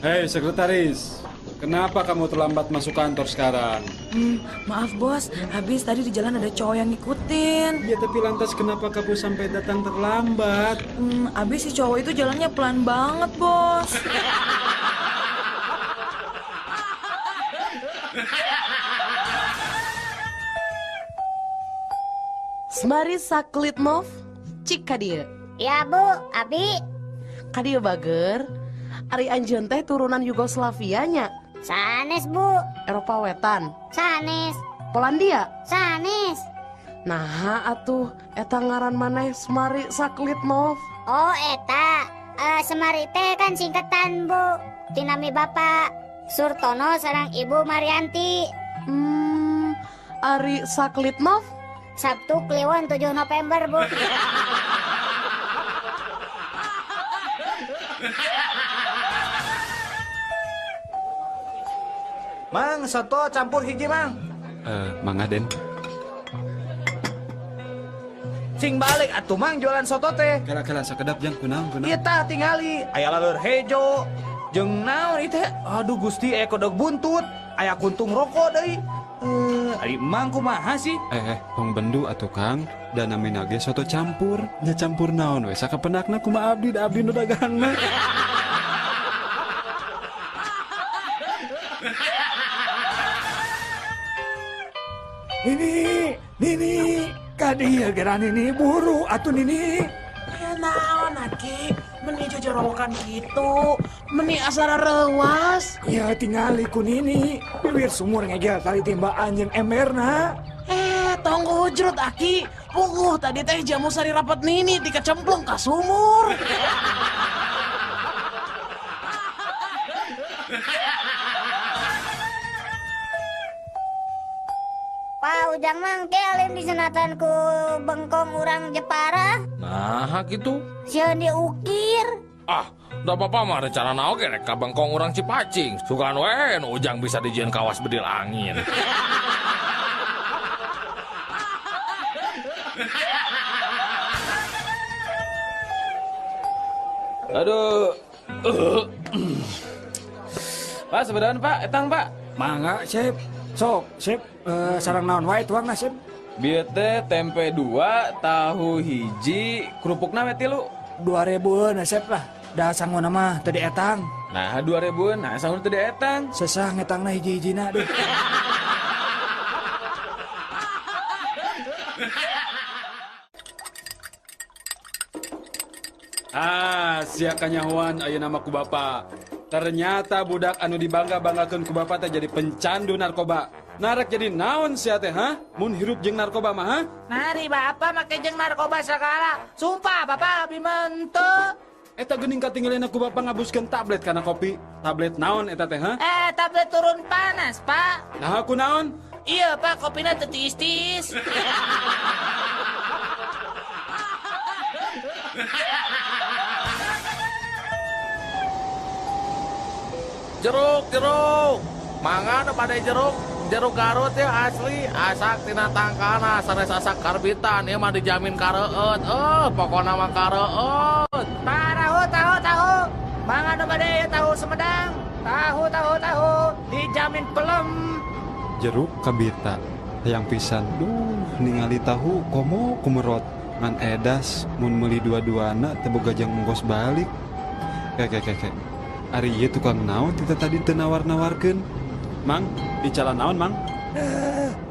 Hei sekretaris, kenapa kamu terlambat masuk kantor sekarang? Maaf bos, habis tadi di jalan ada cowok yang ngikutin. Ya tapi lantas kenapa kamu sampai datang terlambat? Habis si cowok itu jalannya pelan banget bos. Smari Saklitnov, cik kadia. Ya Bu, Abi. Kadia bager, Ari anjeun teh turunan Yugoslavia nya. Sanes, Bu. Eropa Wetan. Sanes. Polandia. Sanes. Nah, atuh eta ngaran maneh Semari Saklitnov. Oh, eta. Semari teh kan singkatan, Bu. Tinami Bapak Surtono sareng Ibu Marianti. Ari Saklitnov? Sabtu Kliwon 7 November, Bu. Mang, soto campur hiji, Mang. Mangga Den. Sing balik atuh Mang jualan soto teh. Kala sakedap jang kunaon. Ieu tah tingali aya laleur hejo jeung naon ieu teh. Aduh Gusti aya kodok buntut, aya kuntung rokok deui. Ari Mang kumaha sih? Tong bendu atuh Kang. Dan namina ge soto campur. Nya campur naon we sakapenakna kumaha abdi da abdi nu dagangna. Nini, kadieu geran Nini buru atuh Nini. Ya naon Aki, meni jojorokan gitu, meni asara rewas. Ya tingali ku Nini, bibir sumur ngegel kali timbaan jeung emberna. Tong hujrut Aki, tadi teh jamu sari rapat Nini dikecemplung ka sumur. Pak Ujang mangke alin disenatan ku bengkong urang Jepara. Nah gitu. Sieun diukir. Da apa-apa mah rencana naon ge rek ka bengkong urang Cipacing. Sugan we nu Ujang bisa dijieun kawas bedil angin. Aduh. Pak, sebenarnya Pak, etang Pak. Mangga, Sep. Sok, Sep. Sarang naon wae tuangna, Sep. Bieu teh tempe 2, tahu hiji, kerupukna we 3. 2000 Sep lah. Da sangguna mah teu dietang. Nah, 2000, nah sangguna teu dietang. Sesah ngetangna hiji-hijina deh. Sia kanyahoan aya nama ku bapa. Ternyata budak anu dibangga-banggakeun ku bapa teh jadi pencandu narkoba. Narek jadi naon sia teh, ha? Mun hirup jeung narkoba mah, ha? Nari Bapak make jeung narkoba sakala. Sumpah Bapak abi mente. Eta geuning katinggalina ku bapa ngabuskeun tablet kana kopi. Tablet naon eta teh, ha? Tablet turun panas, Pak. Nah aku naon? Iya, Pak, kopina teu tiis-tiis. Jeruk. Mangga nu pada jeruk. Jeruk Garut ya asli. Asak tina tangkana sanes asak karbitan ieu mah dijamin kareueut. Pokona mah kareueut. Tahu. Mangga nu bade tahu Sumedang. Tahu. Dijamin pelem. Jeruk kabita. Hayang pisan. Ningali tahu komo kumerot. Ngan edas mun meuli dua-duana teu boga jang munggos balik. Kek. Ari ieu tukang naon kita tadi teu nawar-nawarkeun? Mang, bicara naon, Mang?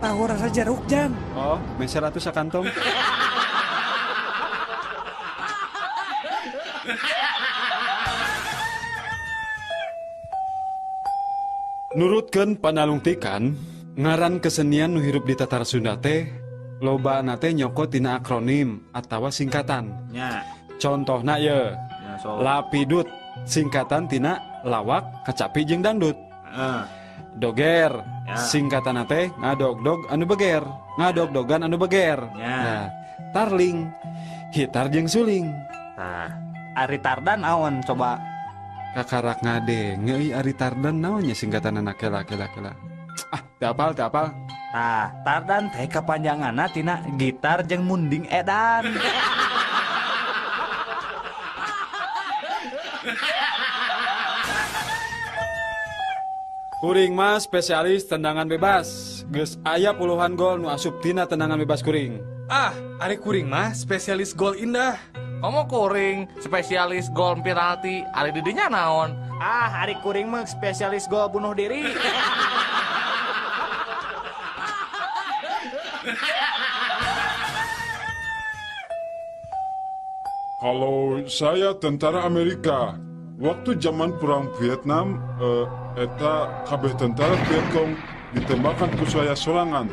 Tahu rasa jeruk jam. Oh, meser atuh sakantong. Nurutkeun panalungtikan, ngaran kesenian nu hirup di tatar Sunda teh loba teh nyokot tina akronim atawa singkatan. Nya. Contohna ye, Lapidut singkatan tina lawak, kacapi jeung dangdut. Doger singkatan teh ngadog-dog anu beger, ngadog-dogan anu beger. Nah, tarling hitar jeung suling. Nah, Ari Tardan awan coba kakarak ngade ngeuy Ari Tardan naonnya singkatan anak kela. Teu apal. Nah, Tardan teh kapanjanganna tina gitar jeung munding edan. Kuring mah spesialis tendangan bebas. Geus aya puluhan gol nu asup tina tendangan bebas kuring. Ari kuring mah spesialis gol indah. Kamu kuring spesialis gol penalti. Ari didinya naon? Ari kuring mah spesialis gol bunuh diri. Kalau saya tentara Amerika, waktu zaman perang Vietnam, eta kabeh tentara Vietcong ditembakkan ke saya sorangan.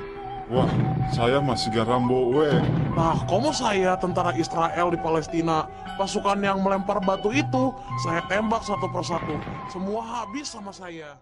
Wah, saya masih Rambo we. Nah, komo saya tentara Israel di Palestina, pasukan yang melempar batu itu, saya tembak satu persatu. Semua habis sama saya.